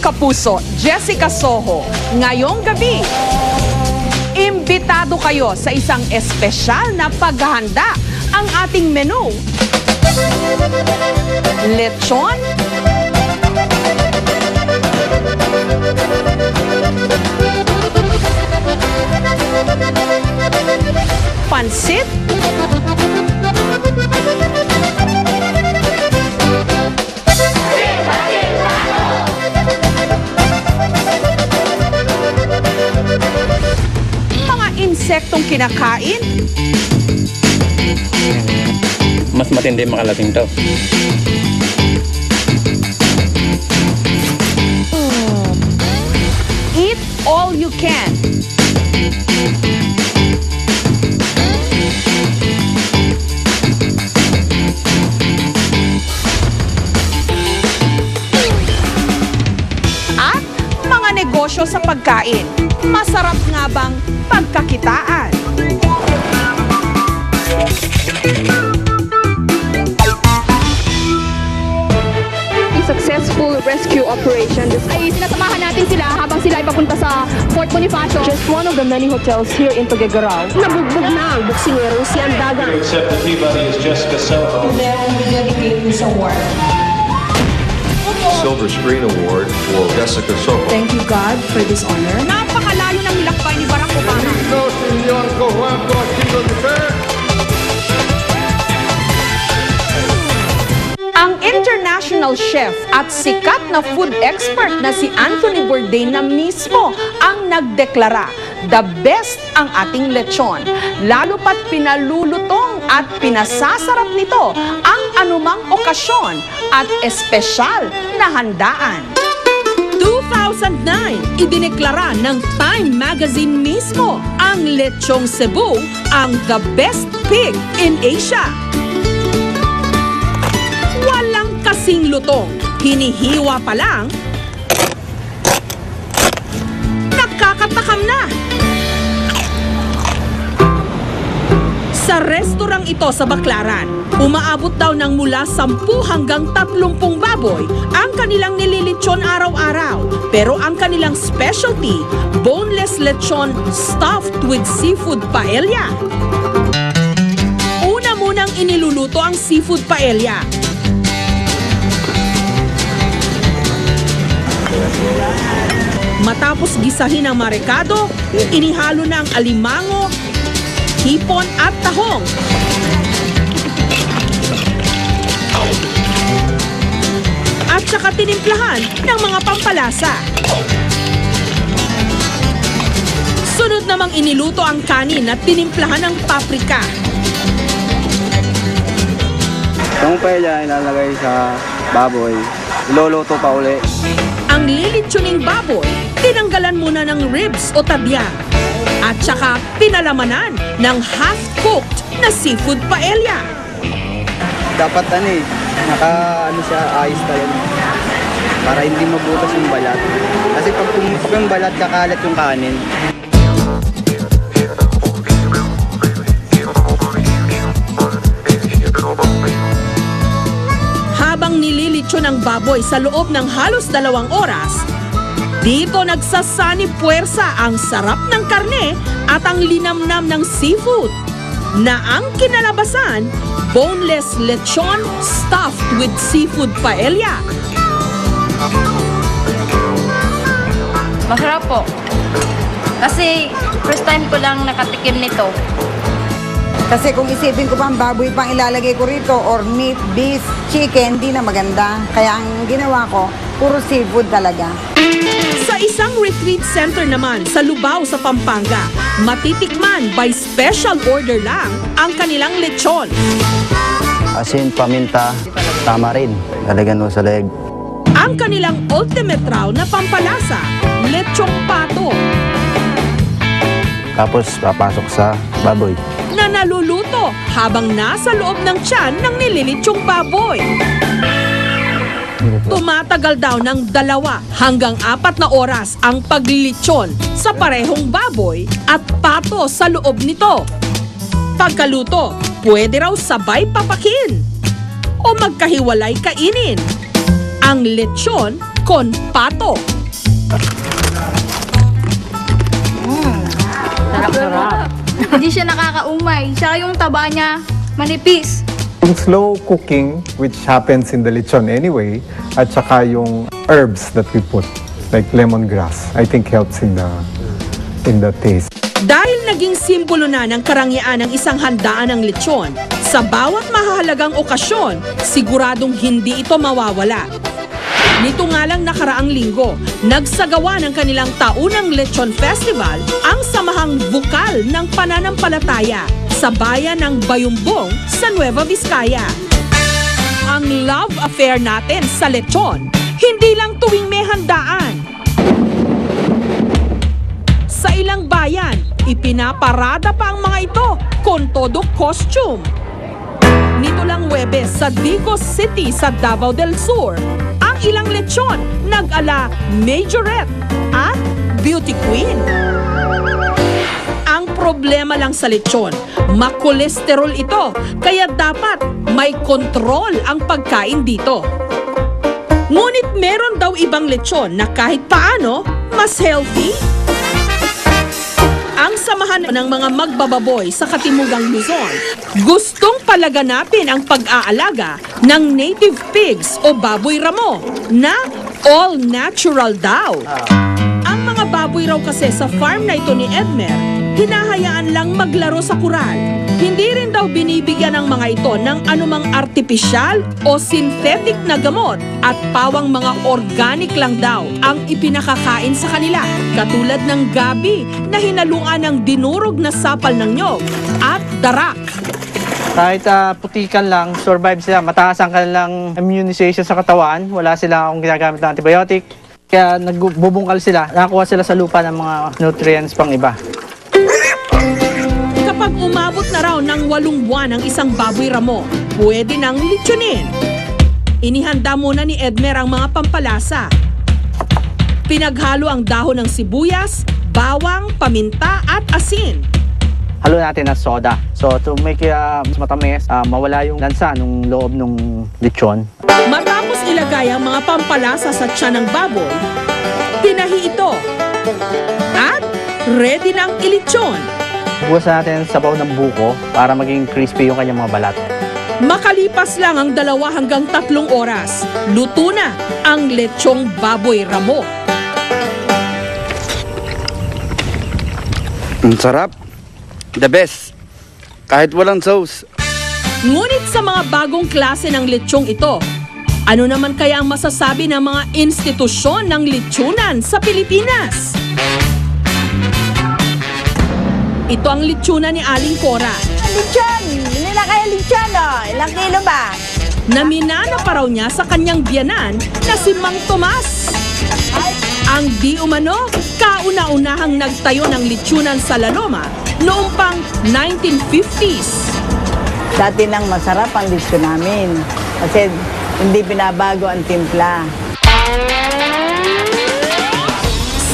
kapuso, Jessica Soho. Ngayong gabi, imbitado kayo sa isang espesyal na paghahanda. Ang ating menu, lechon, pansit, mga insektong kinakain, mas matindi makalating to. eat all you can. At mga negosyo sa pagkain. Masarap nga bang pagkakitaan? Successful rescue operation. Ay sinasamahan natin sila habang sila ay papunta sa Fort Bonifacio. Just one of the many hotels here in Tuguegarao. Nabugbog na ang boksingero si Andagan. Accept the Peabody is Jessica Soho. Silver Screen Award for Jessica Soho. Thank you, God, for this honor. Napakalayo ng nilakbay ni Barack Obama. Ang international chef at sikat na food expert na si Anthony Bourdain na mismo ang nagdeklara, the best ang ating lechon. Lalo pat pinalulutong at pinasasarap nito ang anumang okasyon at espesyal na handaan. 2009, idineklara ng Time Magazine mismo ang lechong Cebu ang the best pig in Asia. Walang kasing lutong, hinihiwa pa lang, nakakatakam na. Sa restorang ito sa Baclaran, umaabot daw ng mula 10 hanggang 30 baboy ang kanilang nililitsyon araw-araw. Pero ang kanilang specialty, boneless lechon stuffed with seafood paella. Una munang iniluluto ang seafood paella. Matapos gisahin ang marekado, inihalo na ang alimango, hipon at tahong. At saka tinimplahan ng mga pampalasa. Sunod namang iniluto ang kanin at tinimplahan ng paprika. Kung paella ilalagay sa baboy, iluluto pa uli. Ang lilitsuning baboy, tinanggalan muna ng ribs o tabya. At saka pinalamanan ng half-cooked na seafood paella. Dapat siya, ayos talaga. Para hindi mabutas yung balat. Kasi pag pumutok yung balat, kakalat yung kanin. Habang nililitsyon ang baboy sa loob ng halos 2 oras, dito nagsasani puwersa ang sarap ng karne at ang linamnam ng seafood na ang kinalabasan, boneless lechon stuffed with seafood paella. Masarap po. Kasi first time ko lang nakatikim nito. Kasi kung isipin ko pa ang baboy pang ilalagay ko rito or meat, beef, chicken, di na maganda. Kaya ang ginawa ko, puro seafood talaga. Sa isang retreat center naman sa Lubao sa Pampanga, matitikman by special order lang ang kanilang lechon. Asin, paminta, tamarin. Lalagyan mo sa leg. Ang kanilang ultimate raw na pampalasa, lechong pato, Tapos papasok sa baboy. na naluluto habang nasa loob ng tiyan ng nililitsyong baboy. Tumatagal daw ng 2 hanggang 4 na oras ang paglilitsyon sa parehong baboy at pato sa loob nito. Pagkaluto, pwede raw sabay papakin o magkahiwalay kainin. Ang lechon con pato. Sarap. Hindi siya nakakaumay. Tsaka yung taba niya, manipis. Yung slow cooking, which happens in the lechon anyway, at saka yung herbs that we put, like lemongrass, I think helps in the taste. Dahil naging simbolo na ng karangyaan ng isang handaan ng lechon, sa bawat mahalagang okasyon, siguradong hindi ito mawawala. Nito nga lang nakaraang linggo, nagsagawa ng kanilang taunang Lechon Festival ang samahang bukal ng pananampalataya sa bayan ng Bayumbong sa Nueva Vizcaya. Ang love affair natin sa lechon, hindi lang tuwing may handaan. Sa ilang bayan, ipinaparada pa ang mga ito con todo costume. Nito lang Huwebes sa Digos City sa Davao del Sur, ang ilang lechon nag-ala majorette at beauty queen. Ang problema lang sa lechon, makolesterol ito, kaya dapat may kontrol ang pagkain dito. Ngunit meron daw ibang lechon na kahit paano mas healthy. Ang samahan ng mga magbababoy sa Katimugang Luzon, gustong palaganapin ang pag-aalaga ng native pigs o baboy ramo na all natural daw. Ang mga baboy raw kasi sa farm na ito ni Edmer, hinahayaan lang maglaro sa kural. Hindi rin daw binibigyan ng mga ito ng anumang artipisyal o synthetic na gamot at pawang mga organic lang daw ang ipinakakain sa kanila. Katulad ng gabi na hinaluan ng dinurog na sapal ng nyog at darak. Kahit putikan lang, survive sila. Mataas ang kanilang immunization sa katawan. Wala sila akong ginagamit ng antibiotic. Kaya nagbubungkal sila. Nakakuha sila sa lupa ng mga nutrients pang iba. Kapag umabot na raw ng 8 buwan ang isang baboy ramo, pwede nang lechonin. Inihanda muna ni Edmer ang mga pampalasa. Pinaghalo ang dahon ng sibuyas, bawang, paminta at asin. Halo natin ng soda. So to make it mas matamis, mawala yung lansa nung loob ng lechon. Matapos ilagay ang mga pampalasa sa tiyan ng baboy, tinahi ito. At ready na ang ilechon. Bukas natin sabaw ng buko para maging crispy yung kanyang mga balat. Makalipas lang ang 2 hanggang 3 oras, luto na ang lechong baboy ramo. Ang sarap. The best. Kahit walang sauce. Ngunit sa mga bagong klase ng lechong ito, ano naman kaya ang masasabi ng mga institusyon ng lechonan sa Pilipinas? Ito ang lechonan ni Aling Cora. Lechon! Hindi na kaya lechon, oh. Ilang kilo ba? Naminana pa raw niya sa kanyang biyanan na si Mang Tomas. Ang di umano, kauna-unahang nagtayo ng lechonan sa La Loma noong pang 1950s. Dati lang masarap ang lechon namin. Kasi hindi binabago ang timpla.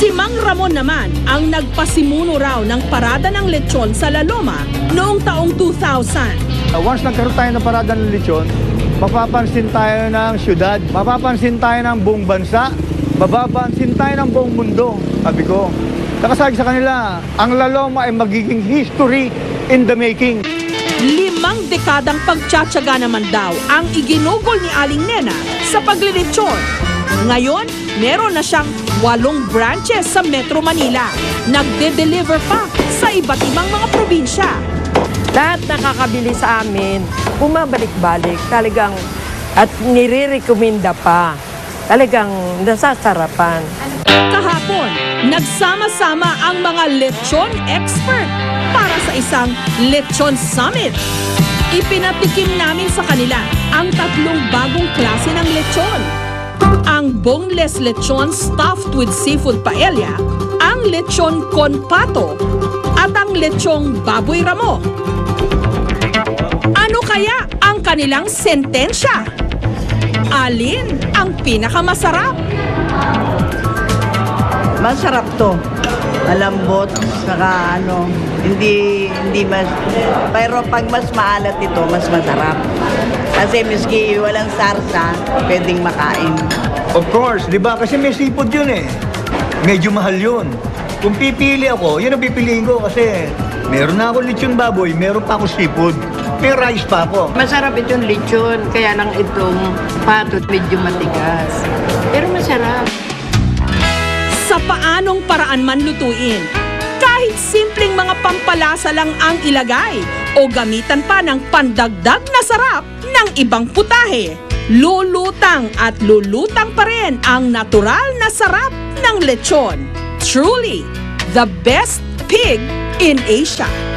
Si Mang Ramon naman ang nagpasimuno raw ng parada ng lechon sa La Loma noong taong 2000. Once nagkaroon tayo ng parada ng lechon, mapapansin tayo ng syudad, mapapansin tayo ng buong bansa, mapapansin tayo ng buong mundo. Sabi ko, nakasabi sa kanila, ang La Loma ay magiging history in the making. 5 dekadang pagtsatsaga naman daw ang iginugol ni Aling Nena sa paglilechon. Ngayon, meron na siyang 8 branches sa Metro Manila. Nagde-deliver pa sa iba't ibang mga probinsya. Lahat nakakabili sa amin, bumabalik-balik, talagang at nire-recommenda pa. Talagang nasasarapan. Kahapon, nagsama-sama ang mga lechon expert para sa isang lechon summit. Ipinatikim namin sa kanila ang 3 bagong klase ng lechon. Ang boneless lechon stuffed with seafood paella, ang lechon con pato, at ang lechong baboy ramo. Ano kaya ang kanilang sentensya? Alin ang pinakamasarap? Masarap to. Malambot, saka hindi mas, pero pag mas maalat ito, mas masarap. Kasi miski walang sarsa, pwedeng makain. Of course, di ba? Kasi may seafood yun eh. medyo mahal yun. Kung pipili ako, yun ang pipiliin ko kasi meron na ako lechon baboy, meron pa ako seafood, may rice pa ako. Masarap itong lechon, kaya lang itong patot medyo matigas. Pero masarap. Sa paanong paraan man lutuin, kahit simpleng mga pampalasa lang ang ilagay o gamitan pa ng pandagdag na sarap ng ibang putahe, lulutang at lulutang pa rin ang natural na sarap ng lechon. Truly, the best pig in Asia.